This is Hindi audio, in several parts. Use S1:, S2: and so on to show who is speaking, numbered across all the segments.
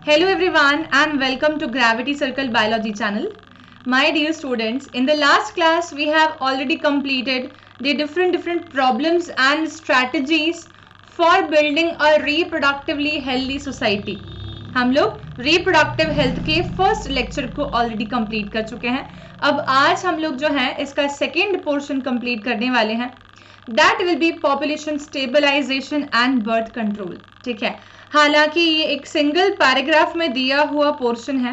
S1: Hello everyone and welcome to Gravity Circle Biology channel. My dear students, in the last class we have already completed the different problems and strategies for building a reproductively healthy society. हम लोग reproductive health के first lecture को already complete कर चुके हैं. अब आज हम लोग जो है इसका second portion complete करने वाले हैं. That will be population stabilization and birth control. ठीक है, हालांकि ये एक सिंगल पैराग्राफ में दिया हुआ पोर्शन है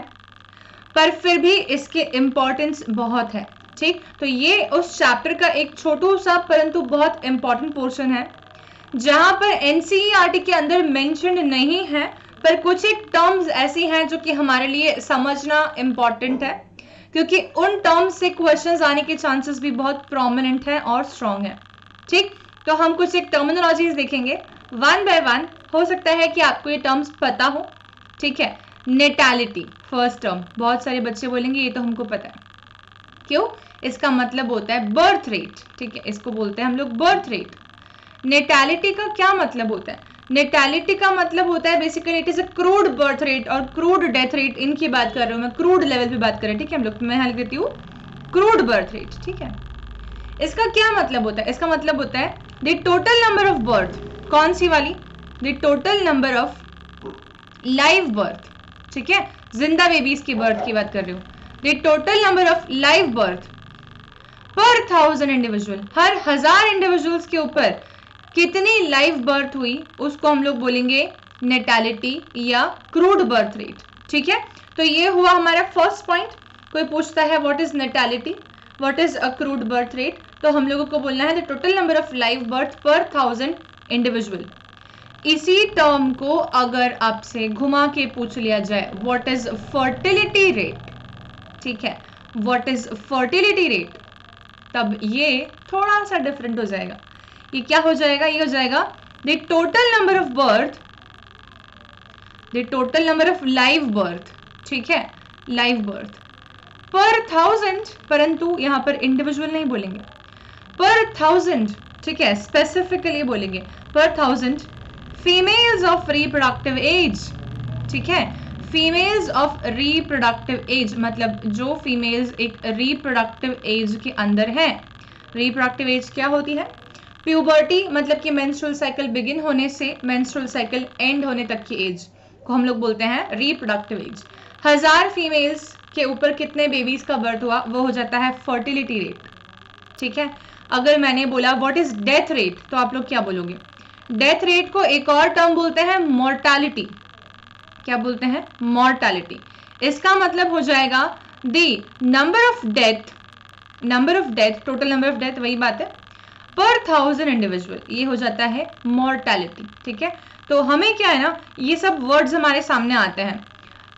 S1: पर फिर भी इसके इम्पोर्टेंस बहुत है. ठीक, तो ये उस चैप्टर का एक छोटू सा परंतु बहुत इंपॉर्टेंट पोर्शन है जहां पर एनसीईआरटी के अंदर मेंशन नहीं है पर कुछ एक टर्म्स ऐसी हैं जो कि हमारे लिए समझना इम्पॉर्टेंट है क्योंकि उन टर्म्स से क्वेश्चंस आने के चांसेस भी बहुत प्रोमिनेंट हैं और स्ट्रॉन्ग है. ठीक, तो हम कुछ एक टर्मिनोलॉजीज देखेंगे वन बाय वन. हो सकता है कि आपको ये टर्म्स पता हो. ठीक है, नेटालिटी फर्स्ट टर्म, बहुत सारे बच्चे बोलेंगे ये तो हमको पता है. क्यों? इसका मतलब होता है बर्थ रेट. ठीक है, इसको बोलते हैं हम लोग बर्थ रेट. नेटालिटी का क्या मतलब होता है? नेटालिटी का मतलब होता है basically it is a crude birth rate और क्रूड डेथ रेट. इनकी बात कर रहा हूँ मैं, क्रूड लेवल पे बात कर रहे हैं. ठीक है, हम लोग मैं लिख देती हूँ क्रूड बर्थ रेट. ठीक है, इसका क्या मतलब होता है? इसका मतलब होता है the total number of birth. कौन सी वाली? The total number of live birth. ठीक है, जिंदा बेबीज की बर्थ की बात कर रही हूँ. The total number of live birth पर 1000 इंडिविजुअल. हर 1000 इंडिविजुअल्स के ऊपर कितनी लाइव बर्थ हुई उसको हम लोग बोलेंगे नेटालिटी या क्रूड बर्थ रेट. ठीक है, तो ये हुआ हमारा फर्स्ट पॉइंट. कोई पूछता है what is natality, what is a crude birth rate, तो हम लोगों को बोलना है the total number of live birth पर 1000 इंडिविजुअल. इसी टर्म को अगर आपसे घुमा के पूछ लिया जाए व्हाट इज फर्टिलिटी रेट, ठीक है, व्हाट इज फर्टिलिटी रेट, तब ये थोड़ा सा डिफरेंट हो जाएगा. ये क्या हो जाएगा? ये हो जाएगा the total number of birth, the total number of live birth. ठीक है, लाइव बर्थ पर 1000, परंतु यहां पर इंडिविजुअल नहीं बोलेंगे, पर 1000. ठीक है, स्पेसिफिकली बोलेंगे पर 1000 फीमेल्स ऑफ रिप्रोडक्टिव एज. ठीक है, फीमेल्स ऑफ रिप्रोडक्टिव एज मतलब जो फीमेल्स एक रिप्रोडक्टिव एज के अंदर हैं. रिप्रोडक्टिव एज क्या होती है? प्यूबर्टी मतलब कि मेंस्ट्रुअल साइकिल बिगिन होने से मेंस्ट्रुअल साइकिल एंड होने तक की एज को हम लोग बोलते हैं रिप्रोडक्टिव एज. 1000 फीमेल्स के ऊपर कितने बेबीज का बर्थ हुआ वो हो जाता है फर्टिलिटी रेट. ठीक है, अगर मैंने बोला व्हाट इज डेथ रेट तो आप लोग क्या बोलोगे? डेथ रेट को एक और टर्म बोलते हैं मोर्टालिटी. क्या बोलते हैं? मोर्टालिटी. इसका मतलब हो जाएगा the number of death, number of death, total number of death, वही बात है, पर 1000 इंडिविजुअल. ये हो जाता है मोर्टालिटी. ठीक है, तो हमें क्या है ना, ये सब वर्ड्स हमारे सामने आते हैं.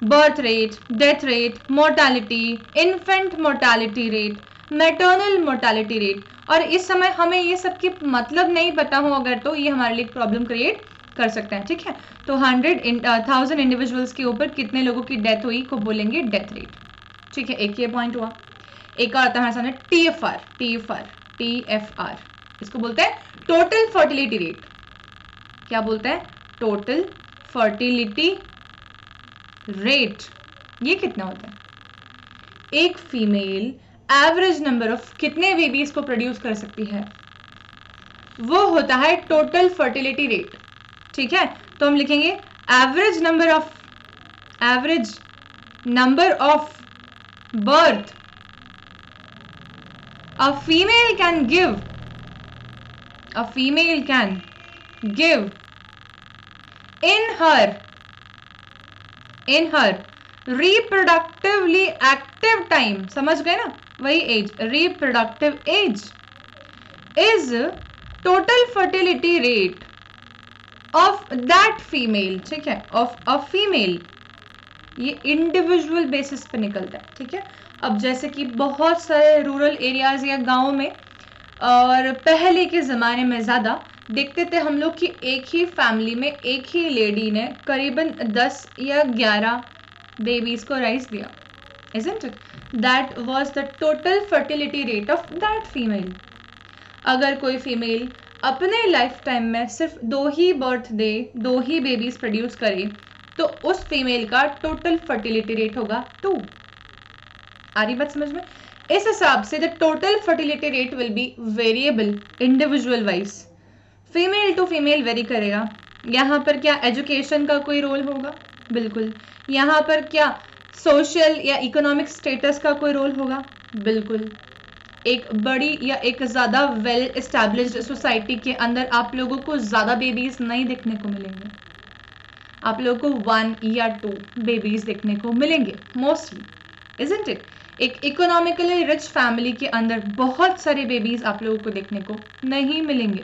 S1: Birth rate, death rate, mortality, infant mortality rate, maternal mortality rate. और इस समय हमें ये सब की मतलब नहीं पता हो अगर तो ये हमारे लिए प्रॉब्लम क्रिएट कर सकते हैं. ठीक है, तो 1000 इंडिविजुअल्स के ऊपर कितने लोगों की डेथ हुई को बोलेंगे डेथ रेट. ठीक है, एक ये पॉइंट हुआ. एक और आता है हमारे सामने TFR. TFR इसको बोलते हैं टोटल फर्टिलिटी रेट. क्या बोलते हैं? Total fertility rate. ये कितना होता है? एक फीमेल एवरेज नंबर ऑफ कितने बेबीज को प्रोड्यूस कर सकती है वो होता है टोटल फर्टिलिटी रेट. ठीक है, तो हम लिखेंगे average number of birth a female can give in her reproductively active time. समझ गए ना, वही as, reproductive age is total fertility rate of that female. ठीक है, of a female. ये इंडिविजुअल बेसिस पे निकलता है. ठीक है, अब जैसे कि बहुत सारे रूरल एरियाज या गाँव में और पहले के ज़माने में ज़्यादा देखते थे हम लोग कि एक ही फैमिली में एक ही लेडी ने करीबन 10 या 11 बेबीज को राइज दिया. Isn't it? That was the total fertility rate of that female. अगर कोई फीमेल अपने लाइफ टाइम में सिर्फ 2 ही बर्थ दे, 2 ही बेबीज प्रोड्यूस करे तो उस फीमेल का टोटल फर्टिलिटी रेट होगा 2। आ रही बात समझ में? इस हिसाब से the total fertility rate will be variable individual wise, female to female vary करेगा। यहाँ पर क्या एजुकेशन का कोई रोल होगा? बिल्कुल। यहाँ पर क्या सोशल या इकोनॉमिक स्टेटस का कोई रोल होगा? बिल्कुल। एक बड़ी या एक ज़्यादा वेल एस्टैब्लिश्ड सोसाइटी के अंदर आप लोगों को ज़्यादा बेबीज नहीं देखने को मिलेंगे, आप लोगों को 1 या 2 बेबीज देखने को मिलेंगे मोस्टली, इजंट इट? एक इकोनॉमिकली रिच फैमिली के अंदर बहुत सारे बेबीज आप लोगों को देखने को नहीं मिलेंगे।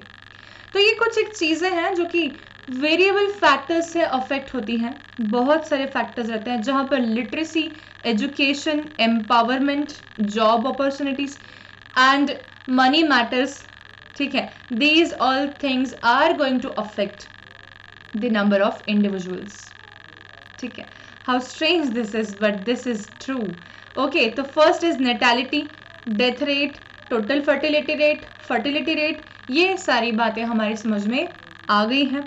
S1: तो ये कुछ एक चीज़ें हैं जो कि वेरिएबल फैक्टर्स से अफेक्ट होती हैं। बहुत सारे फैक्टर्स रहते हैं जहाँ पर literacy, education, empowerment, job opportunities and money matters, ठीक है? These all things are going to affect the number of individuals, ठीक है? How strange this is, but this is true. Okay, तो first is natality, death rate, total fertility rate, ये सारी बातें हमारी समझ में आ गई हैं।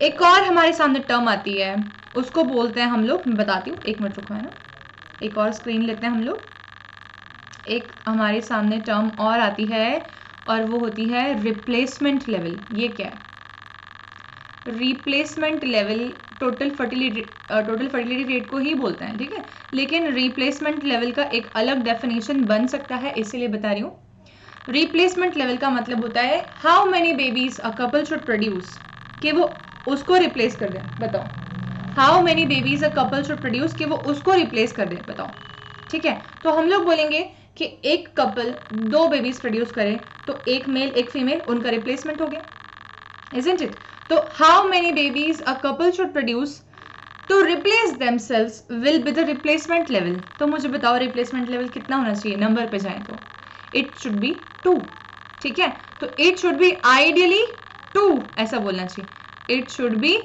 S1: एक और हमारे सामने टर्म आती है, उसको बोलते हैं हम लोग, मैं बताती हूँ, एक मिनट रुको है ना, एक और स्क्रीन लेते हैं हम लोग। एक हमारे सामने टर्म और आती है और वो होती है रिप्लेसमेंट लेवल। ये क्या है? Replacement level total fertility rate को ही बोलते हैं, ठीक है? लेकिन रिप्लेसमेंट लेवल का एक अलग डेफिनेशन बन सकता है, इसीलिए बता रही हूँ। रिप्लेसमेंट लेवल का मतलब होता है how many babies a couple should produce, कि वो उसको रिप्लेस कर दें। बताओ, how many babies a couple should produce, कि वो उसको रिप्लेस कर दें, बताओ, ठीक है? तो हम लोग बोलेंगे कि एक कपल 2 बेबीज प्रोड्यूस करे तो एक मेल एक फीमेल, उनका रिप्लेसमेंट हो गया, इजंट इट? तो how many babies a couple should produce to replace themselves will be the replacement level. तो मुझे बताओ रिप्लेसमेंट लेवल कितना होना चाहिए? नंबर पे जाएं तो इट शुड बी 2, ठीक है? तो इट शुड बी आइडियली 2, ऐसा बोलना चाहिए, इट शुड बी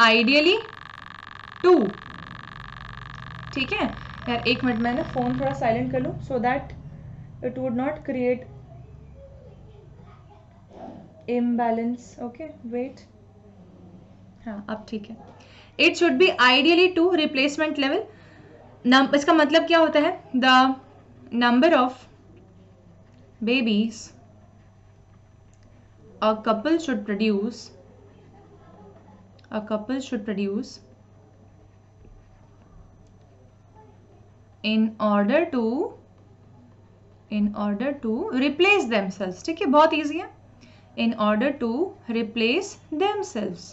S1: आइडियली 2, ठीक है? यार एक मिनट, मैं ना फोन थोड़ा साइलेंट कर लूं so that it would not create imbalance. Okay wait, हाँ अब ठीक है। It should be ideally 2 replacement level. इसका मतलब क्या होता है? The number of babies a couple should produce in order to replace themselves, ठीक है? बहुत easy है, in order to replace themselves,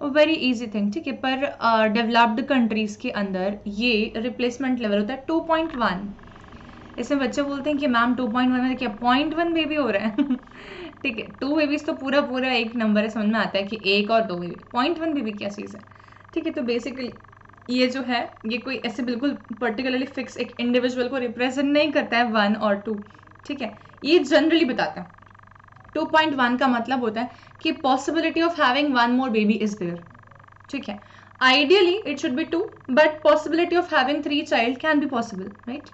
S1: very easy thing, ठीक है? पर डेवलप्ड कंट्रीज के अंदर ये रिप्लेसमेंट लेवल होता है 2.1। इसमें बच्चे बोलते हैं कि मैम 2.1 में क्या 0.1 बेबी हो रहा है? ठीक है, 2 बेबीज तो पूरा एक नंबर है, समझ में आता है कि 1 और 2 बेबी, 0.1 बेबी क्या चीज़ है, ठीक है? तो बेसिकली ये जो है ये कोई ऐसे बिल्कुल पर्टिकुलरली फिक्स एक इंडिविजुअल को रिप्रेजेंट नहीं करता है 1 और 2, ठीक है? ये जनरली बताता है। 2.1 का मतलब होता है कि possibility of having 1 more baby is there, ठीक है? Ideally it should be 2, but possibility of having 3 child can be possible, right?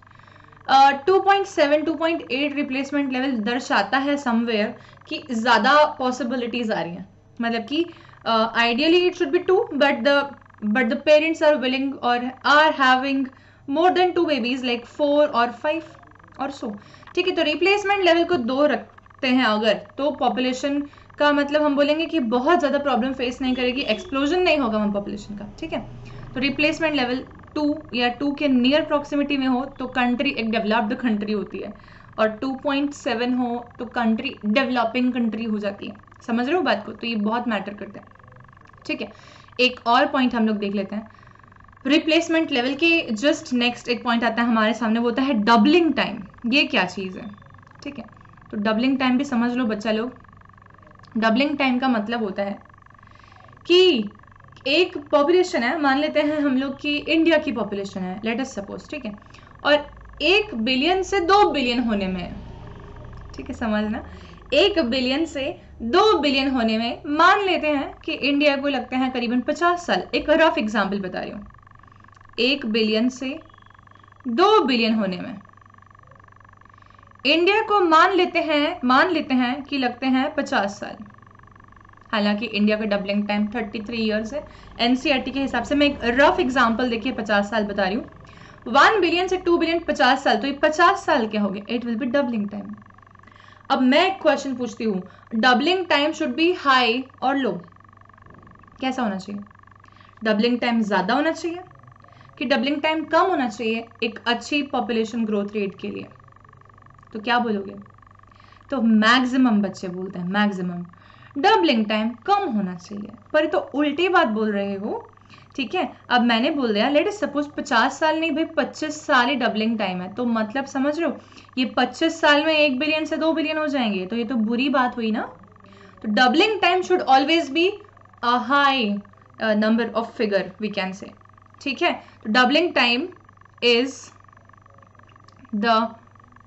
S1: 2.7 2.8 replacement level दर्शाता है समवेयर कि ज़्यादा पॉसिबिलिटीज आ रही हैं, मतलब कि ideally it should be 2 but the parents are willing और are having more than 2 babies like 4 और 5 और सो, ठीक है? तो रिप्लेसमेंट लेवल को 2 रखते हैं अगर, तो पॉपुलेशन का मतलब हम बोलेंगे कि बहुत ज़्यादा प्रॉब्लम फेस नहीं करेगी, एक्सप्लोजन नहीं होगा वहाँ पॉपुलेशन का, ठीक है? तो रिप्लेसमेंट लेवल 2 या 2 के नियर प्रॉक्सिमिटी में हो तो कंट्री एक डेवलप्ड कंट्री होती है, और 2.7 हो तो कंट्री डेवलपिंग कंट्री हो जाती है। समझ रहे हो बात को? तो ये बहुत मैटर करता है, ठीक है? एक और पॉइंट हम लोग देख लेते हैं। रिप्लेसमेंट लेवल के जस्ट नेक्स्ट एक पॉइंट आता है हमारे सामने, वो होता है डबलिंग टाइम। ये क्या चीज़ है, ठीक है? तो डबलिंग टाइम भी समझ लो बच्चा लोग। डबलिंग टाइम का मतलब होता है कि एक पॉपुलेशन है, मान लेते हैं हम लोग कि इंडिया की पॉपुलेशन है, लेट अस सपोज, ठीक है? और 1 बिलियन से 2 बिलियन होने में, ठीक है? समझना, 1 बिलियन से 2 बिलियन होने में मान लेते हैं कि इंडिया को लगते हैं करीबन 50 साल। एक रफ एग्जाम्पल बता रही हूँ। 1 बिलियन से 2 बिलियन होने में इंडिया को मान लेते हैं कि लगते हैं 50 साल, हालांकि इंडिया का डबलिंग टाइम 33 ईयर्स है। एनसीईआरटी के हिसाब से मैं एक रफ एग्जांपल देखिए 50 साल बता रही हूँ। 1 बिलियन से 2 बिलियन 50 साल, तो ये 50 साल क्या हो गया, it will be doubling time. अब मैं एक क्वेश्चन पूछती हूँ, doubling time should be high और लो, कैसा होना चाहिए? डबलिंग टाइम ज्यादा होना चाहिए कि डबलिंग टाइम कम होना चाहिए एक अच्छी पॉपुलेशन ग्रोथ रेट के लिए? तो क्या बोलोगे? तो मैक्सिमम बच्चे बोलते हैं मैक्सिमम डबलिंग टाइम कम होना चाहिए, पर तो उल्टी बात बोल रहे हो। ठीक है, अब मैंने बोल दिया लेट अस सपोज 50 साल नहीं भाई 25 साल ही डबलिंग टाइम है, तो मतलब समझ रहे हो ये 25 साल में 1 बिलियन से 2 बिलियन हो जाएंगे, तो ये तो बुरी बात हुई ना। तो doubling time should always be a high number of figure we can say. ठीक है, तो doubling time is the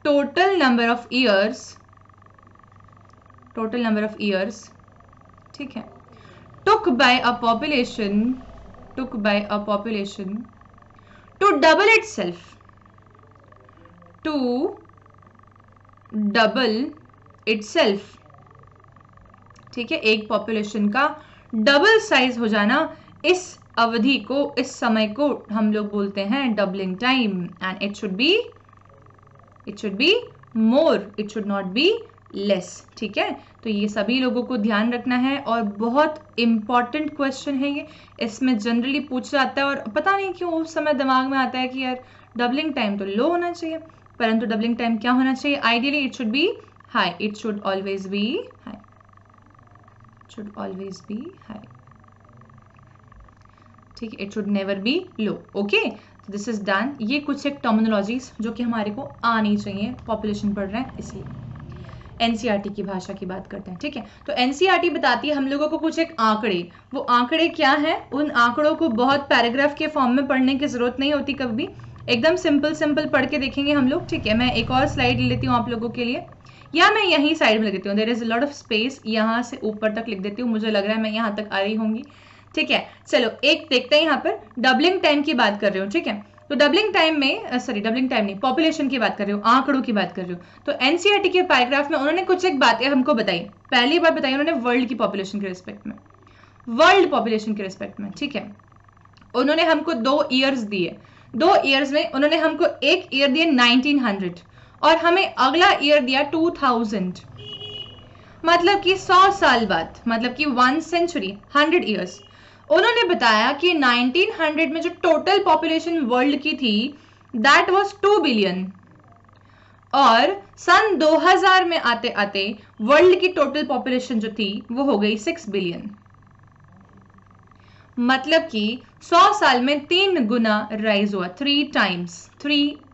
S1: total number of years, total number of years, ठीक है, took by a population to double itself, ठीक है, एक पॉपुलेशन का डबल साइज हो जाना, इस अवधि को, इस समय को हम लोग बोलते हैं doubling time. And it should be more, it should not be less. ठीक है, तो ये सभी लोगों को ध्यान रखना है और बहुत इंपॉर्टेंट क्वेश्चन है ये, इसमें जनरली पूछा जाता है और पता नहीं क्यों उस समय दिमाग में आता है कि यार डबलिंग टाइम तो लो होना चाहिए, परंतु डबलिंग टाइम क्या होना चाहिए? Ideally it should B high, it should always B high, ठीक है, it should never be low. Okay, this is done. ये कुछ एक टर्मिनोलॉजीज जो कि हमारे को आनी चाहिए, पॉपुलेशन बढ़ रहा है इसलिए। एनसीईआरटी की भाषा की बात करते हैं। ठीक है, तो एनसीईआरटी बताती है हम लोगों को कुछ एक आंकड़े, वो आंकड़े क्या है, उन आंकड़ों को बहुत पैराग्राफ के फॉर्म में पढ़ने की जरूरत नहीं होती कभी, एकदम सिंपल पढ़ के देखेंगे हम लोग। ठीक है, मैं एक और स्लाइड लेती हूँ आप लोगों के लिए, या मैं यही साइड में लिख देती हूँ, there is a lot of space, यहाँ से ऊपर तक लिख देती हूँ, मुझे लग रहा है मैं यहाँ तक आ रही होंगी। ठीक है, चलो एक देखते हैं, यहाँ पर डबलिंग टाइम की बात कर रही हूँ। ठीक है, तो डबलिंग टाइम में डबलिंग टाइम नहीं, पॉपुलेशन की बात कर रही हूँ, आंकड़ों की बात कर रही हूँ। तो एनसीईआरटी के पैराग्राफ में उन्होंने कुछ एक बातें हमको बताई। पहली बात बताई उन्होंने वर्ल्ड की पॉपुलेशन के रिस्पेक्ट में, वर्ल्ड पॉपुलेशन के रिस्पेक्ट में। ठीक है, उन्होंने हमको 2 ईयर्स दिए, 2 ईयर्स में उन्होंने हमको एक ईयर दिए 1900 और हमें अगला ईयर दिया 2000, मतलब कि 100 साल बाद, मतलब कि 1 सेंचुरी, 100 ईयर्स। उन्होंने बताया कि 1900 में जो टोटल पॉपुलेशन वर्ल्ड की थी दैट वाज 2 बिलियन, और सन 2000 में आते आते वर्ल्ड की टोटल पॉपुलेशन जो थी वो हो गई 6 बिलियन, मतलब कि 100 साल में 3 गुना राइज हुआ, 3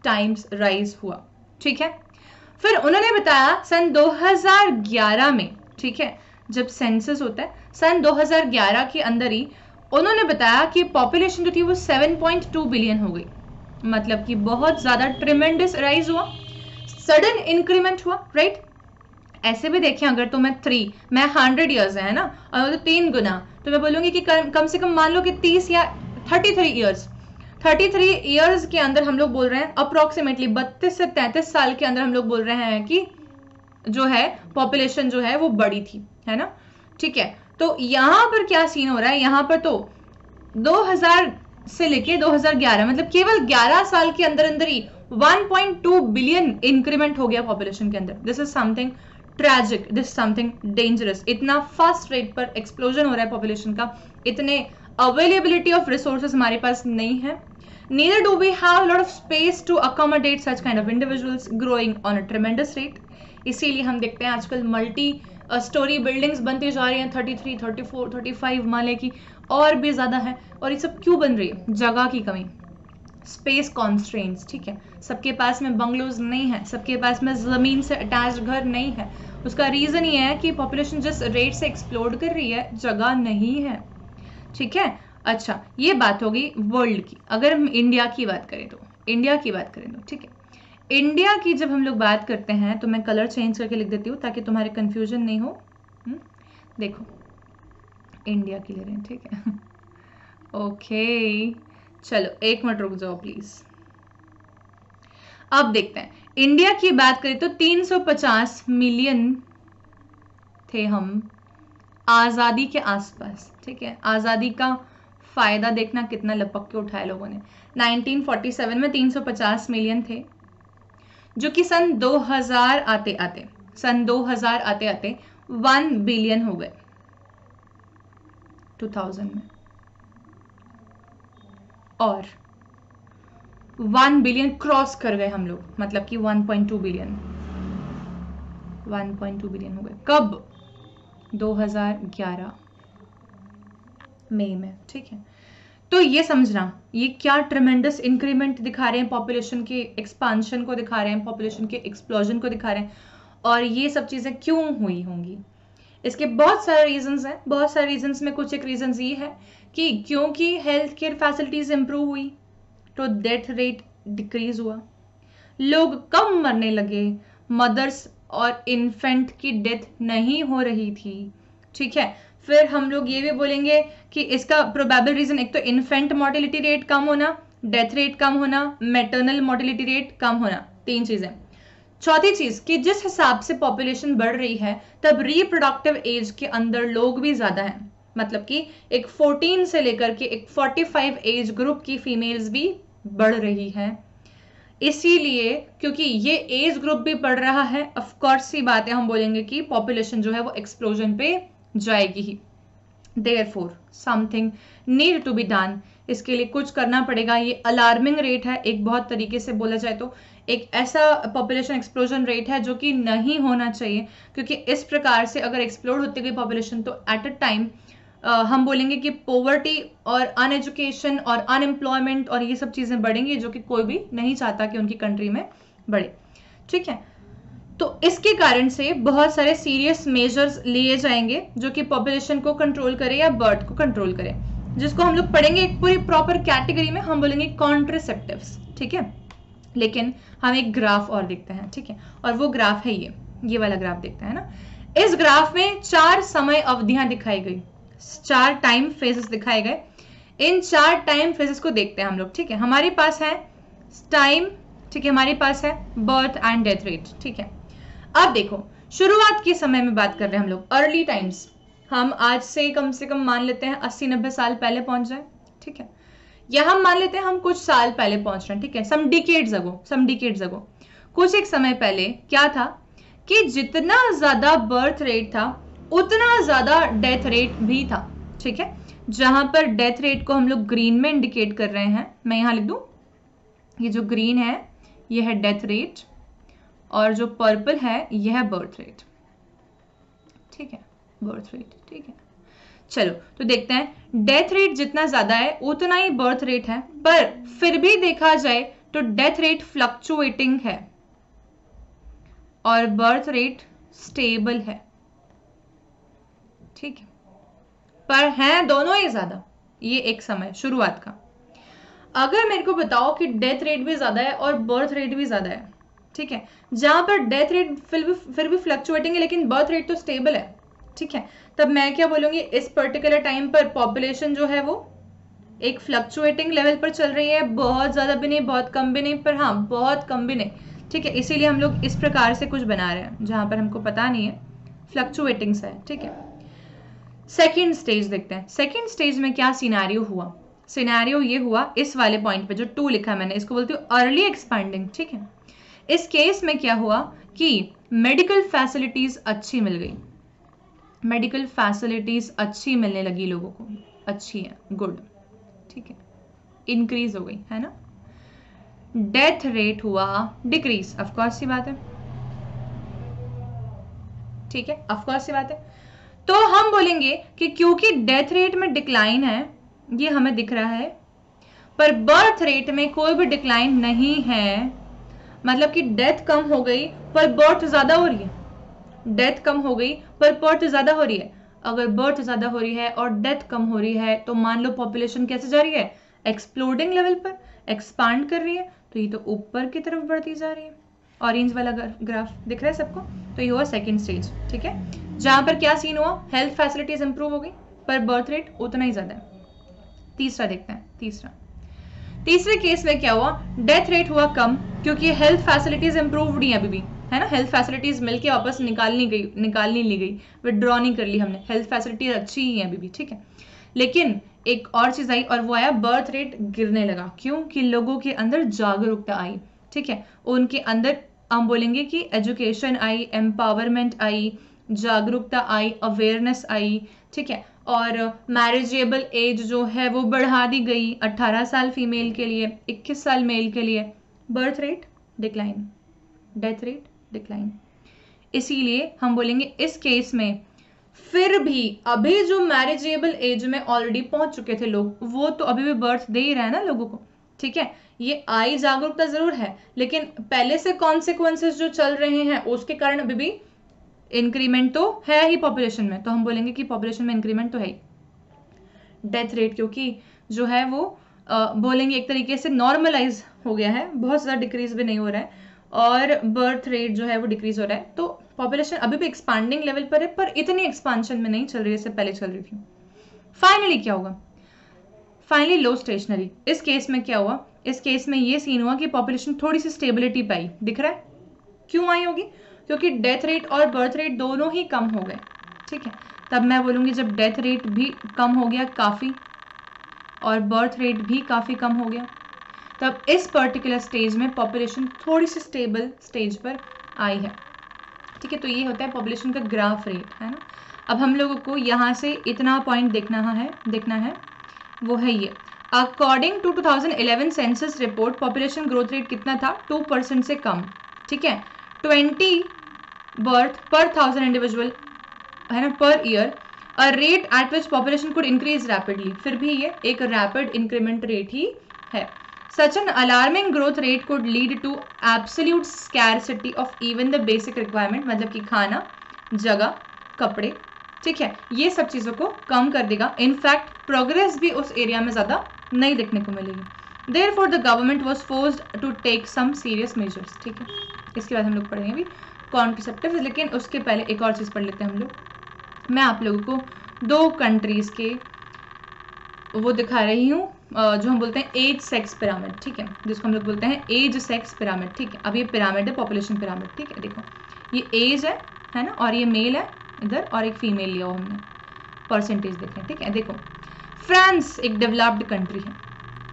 S1: टाइम्स राइज हुआ। ठीक है, फिर उन्होंने बताया सन 2011 में, ठीक है, जब सेंसस होता है सन 2011 के अंदर ही उन्होंने बताया कि पॉपुलेशन जो थी वो 7.2 बिलियन हो गई, मतलब कि बहुत ज्यादा ट्रिमेंडस राइज हुआ, सडन इंक्रीमेंट हुआ, राइट। ऐसे भी देखें अगर तो मैं 100 ईयर्स है ना, और तो 3 गुना, तो मैं बोलूंगी कि कम से कम मान लो कि 30 या 33 ईयर्स के अंदर हम लोग बोल रहे हैं अप्रोक्सीमेटली 32 से 33 साल के अंदर हम लोग बोल रहे हैं कि जो है पॉपुलेशन जो है वो बड़ी थी, है ना। ठीक है, तो यहां पर क्या सीन हो रहा है, यहां पर तो 2000 से लेके 2011 मतलब केवल 11 साल के अंदर अंदर ही 1.2 बिलियन इंक्रीमेंट हो गया पॉपुलेशन के अंदर। This is something tragic, this something dangerous. इतना फास्ट रेट पर एक्सप्लोजन हो रहा है पॉपुलेशन का, इतने अवेलेबिलिटी ऑफ रिसोर्सेज हमारे पास नहीं है, neither do we have a lot of space to accommodate such kind of individuals growing on a tremendous rate। इसीलिए हम देखते हैं आजकल मल्टी स्टोरी बिल्डिंग्स बनती जा रही हैं, 33, 34, 35 माले की, और भी ज्यादा है। और ये सब क्यों बन रही है? जगह की कमी, स्पेस कॉन्स्ट्रेंट्स। ठीक है, सबके पास में बंगलोज नहीं है, सबके पास में जमीन से अटैच घर नहीं है। उसका रीजन ये है कि पॉपुलेशन जिस रेट से एक्सप्लोड कर रही है, जगह नहीं है। ठीक है, अच्छा ये बात होगी वर्ल्ड की। अगर हम इंडिया की बात करें तो ठीक है, इंडिया की जब हम लोग बात करते हैं तो मैं कलर चेंज करके लिख देती हूँ ताकि तुम्हारे कंफ्यूजन नहीं हो। देखो इंडिया की ले रहे हैं, ठीक है। ओके चलो 1 मिनट रुक जाओ प्लीज। अब देखते हैं इंडिया की बात करें तो 350 मिलियन थे हम आज़ादी के आसपास, ठीक है। आज़ादी का फ़ायदा देखना कितना लपक के उठाए लोगों ने। 1947 में 350 मिलियन थे, जो कि सन 2000 आते आते 1 बिलियन हो गए 2000 में, और 1 बिलियन क्रॉस कर गए हम लोग, मतलब कि 1.2 बिलियन हो गए। कब? 2011 मई में, ठीक है। तो ये समझना, ये क्या ट्रेमेंडस इंक्रीमेंट दिखा रहे हैं, पॉपुलेशन के एक्सपांशन को दिखा रहे हैं, पॉपुलेशन के एक्सप्लोजन को दिखा रहे हैं। और ये सब चीज़ें क्यों हुई होंगी, इसके बहुत सारे रीजंस हैं। बहुत सारे रीजंस में कुछ एक रीजंस ये है कि क्योंकि हेल्थ केयर फैसिलिटीज इंप्रूव हुई तो डेथ रेट डिक्रीज हुआ, लोग कम मरने लगे, मदर्स और इन्फेंट की डेथ नहीं हो रही थी, ठीक है। फिर हम लोग ये भी बोलेंगे कि इसका प्रोबेबल रीजन, एक तो इन्फेंट मोर्टेलिटी रेट कम होना, डेथ रेट कम होना, मैटरनल मोर्टेलिटी रेट कम होना, 3 चीजें। चौथी चीज कि जिस हिसाब से पॉपुलेशन बढ़ रही है तब रिप्रोडक्टिव एज के अंदर लोग भी ज्यादा हैं, मतलब कि एक 14 से लेकर के एक 45 एज ग्रुप की फीमेल्स भी बढ़ रही हैं। इसीलिए क्योंकि ये एज ग्रुप भी बढ़ रहा है, ऑफ कोर्स सी बात है, हम बोलेंगे कि पॉपुलेशन जो है वो एक्सप्लोजन पे जाएगी ही। Therefore, something need to be done, इसके लिए कुछ करना पड़ेगा। ये अलार्मिंग रेट है, एक बहुत तरीके से बोला जाए तो एक ऐसा पॉपुलेशन एक्सप्लोजन रेट है जो कि नहीं होना चाहिए, क्योंकि इस प्रकार से अगर एक्सप्लोड होती गई पॉपुलेशन तो एट अ टाइम हम बोलेंगे कि पॉवर्टी और अनएजुकेशन और अनएम्प्लॉयमेंट और ये सब चीजें बढ़ेंगी, जो कि कोई भी नहीं चाहता कि उनकी कंट्री में बढ़े, ठीक है। तो इसके कारण से बहुत सारे सीरियस मेजर्स लिए जाएंगे जो कि पॉपुलेशन को कंट्रोल करे या बर्थ को कंट्रोल करे, जिसको हम लोग पढ़ेंगे एक पूरी प्रॉपर कैटेगरी में, हम बोलेंगे कॉन्ट्रासेप्टिव्स, ठीक है। लेकिन हम एक ग्राफ और देखते हैं, ठीक है, और वो ग्राफ है ये वाला ग्राफ देखते हैं ना। इस ग्राफ में 4 समय अवधियां दिखाई गई, 4 टाइम फेजेस दिखाए गए। इन 4 टाइम फेजेस को देखते हैं हम लोग, ठीक है। हमारे पास है टाइम, ठीक है, हमारे पास है बर्थ एंड डेथ रेट, ठीक है। अब देखो, शुरुआत के समय में बात कर रहे हैं हम लोग, अर्ली टाइम्स, हम आज से कम मान लेते हैं 80-90 साल पहले पहुंच जाए, ठीक है, या हम मान लेते हैं हम कुछ साल पहले पहुंच रहे हैं, ठीक है, सम डिकेड्स अगो। कुछ एक समय पहले क्या था कि जितना ज्यादा बर्थ रेट था उतना ज्यादा डेथ रेट भी था, ठीक है। जहां पर डेथ रेट को हम लोग ग्रीन में इंडिकेट कर रहे हैं, मैं यहां लिख दूं, ये जो ग्रीन है ये है डेथ रेट और जो पर्पल है ये है बर्थ रेट, ठीक है, बर्थ रेट, ठीक है। चलो तो देखते हैं, डेथ रेट जितना ज्यादा है उतना ही बर्थ रेट है, पर फिर भी देखा जाए तो डेथ रेट फ्लक्चुएटिंग है और बर्थ रेट स्टेबल है, ठीक है, पर हैं दोनों ही ज्यादा। ये एक समय शुरुआत का। अगर मेरे को बताओ कि डेथ रेट भी ज्यादा है और बर्थ रेट भी ज्यादा है, ठीक है, जहां पर डेथ रेट फिर भी फ्लक्चुएटिंग है लेकिन बर्थ रेट तो स्टेबल है, ठीक है, तब मैं क्या बोलूंगी, इस पर्टिकुलर टाइम पर पॉपुलेशन जो है वो एक फ्लक्चुएटिंग लेवल पर चल रही है, बहुत ज्यादा भी नहीं, बहुत कम भी नहीं, पर हाँ बहुत कम भी नहीं, ठीक है। इसीलिए हम लोग इस प्रकार से कुछ बना रहे हैं जहां पर हमको पता नहीं है, फ्लक्चुएटिंग सा है, ठीक है। सेकेंड स्टेज देखते हैं, सेकेंड स्टेज में क्या सिनेरियो हुआ। सिनेरियो ये हुआ, इस वाले पॉइंट पे जो 2 लिखा है मैंने, इसको बोलती हूँ अर्ली एक्सपैंडिंग, ठीक है। इस केस में क्या हुआ कि मेडिकल फैसिलिटीज अच्छी मिल गई, मेडिकल फैसिलिटीज अच्छी मिलने लगी लोगों को, अच्छी है, गुड, ठीक है, इंक्रीज हो गई, है ना। डेथ रेट हुआ डिक्रीज, ऑफ कोर्स सी बात है, ठीक है, ऑफ कोर्स सी बात है। तो हम बोलेंगे कि क्योंकि डेथ रेट में डिक्लाइन है, ये हमें दिख रहा है, पर बर्थ रेट में कोई भी डिक्लाइन नहीं है, मतलब कि डेथ कम हो गई पर बर्थ ज्यादा हो रही है, डेथ कम हो गई पर बर्थ ज्यादा हो रही है। अगर बर्थ ज्यादा हो रही है और डेथ कम हो रही है तो मान लो पॉपुलेशन कैसे जा रही है, एक्सप्लोडिंग लेवल पर एक्सपांड कर रही है, तो ये तो ऊपर की तरफ बढ़ती जा रही है। ऑरेंज वाला ग्राफ दिख रहा है सबको, तो ये हुआ सेकेंड स्टेज, ठीक है, जहां पर क्या सीन हुआ, हेल्थ फैसिलिटीज इंप्रूव हो गई पर बर्थ रेट उतना ही ज्यादा है। तीसरा देखते हैं, तीसरे केस में क्या हुआ, डेथ रेट हुआ कम क्योंकि हेल्थ फैसिलिटीज इंप्रूव हुई अभी भी, है ना, हेल्थ फैसिलिटीज मिलके वापस निकाल नहीं ली गई, विड्रॉ नहीं कर ली हमने, हेल्थ फैसिलिटीज अच्छी ही है अभी भी, ठीक है। लेकिन एक और चीज आई और वो आया बर्थ रेट गिरने लगा। क्यों? कि लोगों के अंदर जागरूकता आई, ठीक है, उनके अंदर हम बोलेंगे कि एजुकेशन आई, एम्पावरमेंट आई, जागरूकता आई, अवेयरनेस आई, ठीक है। और मैरिजेबल एज जो है वो बढ़ा दी गई, 18 साल फीमेल के लिए, 21 साल मेल के लिए। Birth rate decline, death rate decline. इसीलिए हम बोलेंगे इस केस में फिर भी अभी जो मैरिजेबल एज में ऑलरेडी पहुंच चुके थे लोग, वो तो अभी भी बर्थ दे ही रहे हैं ना लोगों को, ठीक है। ये आई जागरूकता जरूर है, लेकिन पहले से कॉन्सिक्वेंसेस जो चल रहे हैं उसके कारण अभी भी इंक्रीमेंट तो है ही पॉपुलेशन में, तो हम बोलेंगे कि पॉपुलेशन में इंक्रीमेंट तो है ही। डेथ रेट क्योंकि जो है वो बोलेंगे एक तरीके से नॉर्मलाइज हो गया है, बहुत ज़्यादा डिक्रीज भी नहीं हो रहा है, और बर्थ रेट जो है वो डिक्रीज हो रहा है। तो पॉपुलेशन अभी भी एक्सपांडिंग लेवल पर है, पर इतनी एक्सपांशन में नहीं चल रही है जैसे पहले चल रही थी। फाइनली क्या होगा? फाइनली लो स्टेशनरी। इस केस में क्या हुआ? इस केस में ये सीन हुआ कि पॉपुलेशन थोड़ी सी स्टेबिलिटी पाई। दिख रहा है क्यों आई होगी? क्योंकि डेथ रेट और बर्थ रेट दोनों ही कम हो गए, ठीक है। तब मैं बोलूंगी जब डेथ रेट भी कम हो गया काफ़ी और बर्थ रेट भी काफ़ी कम हो गया, तब इस पर्टिकुलर स्टेज में पॉपुलेशन थोड़ी सी स्टेबल स्टेज पर आई है, ठीक है। तो ये होता है पॉपुलेशन का ग्राफ रेट, है ना। अब हम लोगों को यहाँ से इतना पॉइंट देखना है वो है ये। According to 2011 census report population growth rate कितना था? 2% से कम, ठीक है। 20 बर्थ पर 1000 इंडिविजुअल, है ना, per year, a rate at which population could increase rapidly. फिर भी ये एक रैपिड इंक्रीमेंट रेट ही है। Such an alarming growth rate could lead to absolute scarcity of even the basic requirement, मतलब कि खाना, जगह, कपड़े, ठीक है, ये सब चीज़ों को कम कर देगा। इनफैक्ट प्रोग्रेस भी उस एरिया में ज़्यादा नहीं देखने को मिलेगी। Therefore the government was forced to take some serious measures, ठीक है। इसके बाद हम लोग पढ़ेंगे अभी कॉन्ट्रसेप्टिव्स, लेकिन उसके पहले एक और चीज़ पढ़ लेते हैं हम लोग। मैं आप लोगों को 2 कंट्रीज़ के वो दिखा रही हूँ जो हम बोलते हैं एज सेक्स पिरामिड, ठीक है, जिसको हम लोग बोलते हैं एज सेक्स पिरामिड, ठीक है। अब ये पिरामिड है, पॉपुलेशन पिरामिड, ठीक है। देखो ये एज है ना, और ये मेल है इधर, और एक फीमेल लिया हुआ हमने, परसेंटेज देखें, ठीक है। देखो फ्रांस एक डेवलप्ड कंट्री है,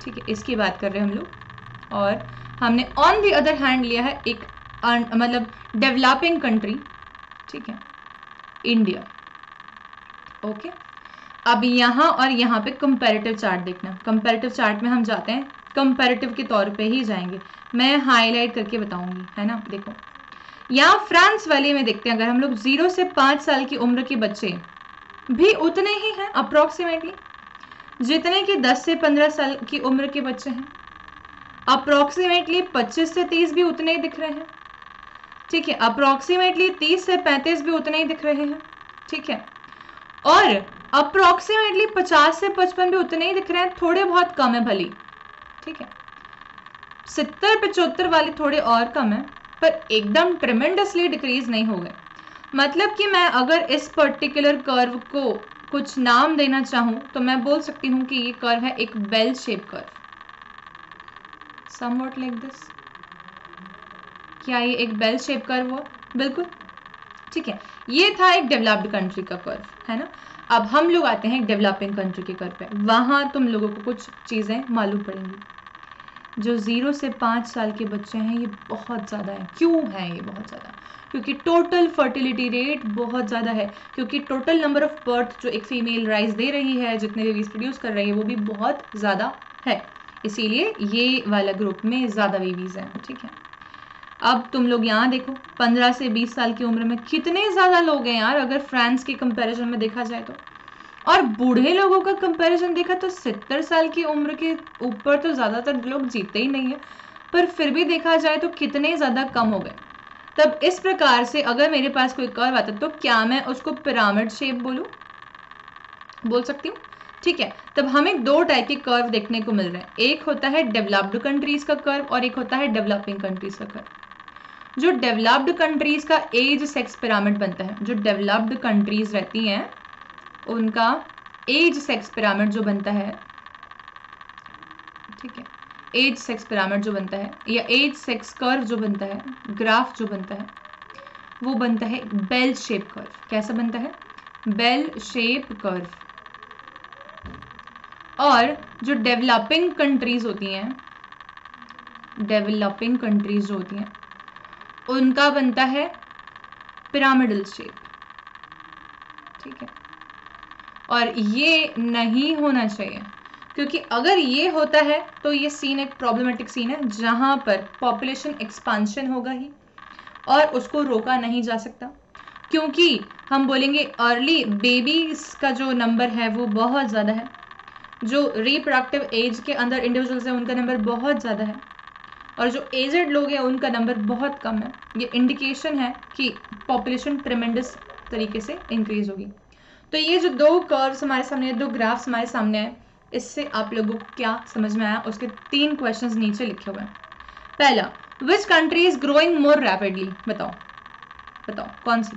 S1: ठीक है, इसकी बात कर रहे हैं हम लोग, और हमने ऑन द अदर हैंड लिया है एक मतलब डेवलपिंग कंट्री, ठीक है, इंडिया, ओके। अब यहाँ और यहाँ पे कंपैरेटिव चार्ट देखना। कंपैरेटिव चार्ट में हम जाते हैं, कंपैरेटिव के तौर पे ही जाएंगे, मैं हाईलाइट करके बताऊंगी, है ना। देखो यहाँ फ्रांस वाले में देखते हैं, अगर हम लोग 0 से 5 साल की उम्र के बच्चे भी उतने ही हैं अप्रोक्सीमेटली जितने कि 10 से 15 साल की उम्र के बच्चे हैं। अप्रोक्सीमेटली 25 से 30 भी उतने ही दिख रहे हैं, ठीक है। अप्रोक्सीमेटली 30 से 35 भी उतने ही दिख रहे हैं, ठीक है। और अप्रोक्सीमेटली 50 से 55 भी उतने ही दिख रहे हैं, थोड़े बहुत कम है भली, ठीक है। 70-75 वाले थोड़े और कम है, पर एकदम ट्रेमेंडसली डिक्रीज नहीं हो गए। मतलब कि मैं अगर इस पर्टिकुलर कर्व को कुछ नाम देना चाहूं तो मैं बोल सकती हूं कि ये कर्व है एक bell shape curve, somewhat like this. क्या ये एक बेल शेप कर्व हुआ? बिल्कुल, ठीक है। ये था एक डेवलप्ड कंट्री का कर्व, है ना। अब हम लोग आते हैं एक डेवलपिंग कंट्री के कर्व पे। वहां तुम लोगों को कुछ चीजें मालूम पड़ेंगी। जो 0 से 5 साल के बच्चे हैं ये बहुत ज़्यादा है। क्यों है ये बहुत ज़्यादा? क्योंकि टोटल फर्टिलिटी रेट बहुत ज़्यादा है, क्योंकि टोटल नंबर ऑफ बर्थ जो एक फीमेल राइज दे रही है, जितने बेबीज प्रोड्यूस कर रही है, वो भी बहुत ज़्यादा है। इसीलिए ये वाला ग्रुप में ज़्यादा बेबीज हैं, ठीक है। अब तुम लोग यहाँ देखो 15 से 20 साल की उम्र में कितने ज़्यादा लोग हैं यार, अगर फ्रांस के कंपैरिजन में देखा जाए तो। और बूढ़े लोगों का कंपैरिजन देखा तो 70 साल की उम्र के ऊपर तो ज़्यादातर लोग जीते ही नहीं है, पर फिर भी देखा जाए तो कितने ज़्यादा कम हो गए। तब इस प्रकार से अगर मेरे पास कोई कर्व आता तो क्या मैं उसको पिरामिड शेप बोल सकती हूँ, ठीक है। तब हमें 2 टाइप के कर्व देखने को मिल रहे हैं, एक होता है डेवलप्ड कंट्रीज का कर्व और एक होता है डेवलपिंग कंट्रीज का कर्व। जो डेवलप्ड कंट्रीज का एज सेक्स पिरामिड बनता है, जो डेवलप्ड कंट्रीज रहती हैं उनका एज सेक्स पिरामिड जो बनता है, ठीक है, एज सेक्स पिरामिड जो बनता है या एज सेक्स कर्व जो बनता है, ग्राफ जो बनता है, वो बनता है बेल शेप कर्व। कैसा बनता है? Bell shape curve. और जो डेवलपिंग कंट्रीज होती हैं, डेवलपिंग कंट्रीज जो होती हैं उनका बनता है पिरामिडल शेप। ठीक है, और ये नहीं होना चाहिए, क्योंकि अगर ये होता है तो ये सीन एक प्रॉब्लमेटिक सीन है जहां पर पॉपुलेशन एक्सपांशन होगा ही और उसको रोका नहीं जा सकता, क्योंकि हम बोलेंगे अर्ली बेबीज का जो नंबर है वो बहुत ज़्यादा है, जो रिप्रोडक्टिव एज के अंदर इंडिविजुअल्स हैं उनका नंबर बहुत ज़्यादा है, और जो एजेड लोग हैं उनका नंबर बहुत कम है। ये इंडिकेशन है कि पॉपुलेशन ट्रेमेंडस तरीके से इंक्रीज होगी। तो ये जो दो कर्व्स हमारे सामने, दो ग्राफ्स हमारे सामने हैं, इससे आप लोगों को क्या समझ में आया? उसके 3 क्वेश्चंस नीचे लिखे हुए हैं। पहला, which country is growing more rapidly? बताओ बताओ कौन सी?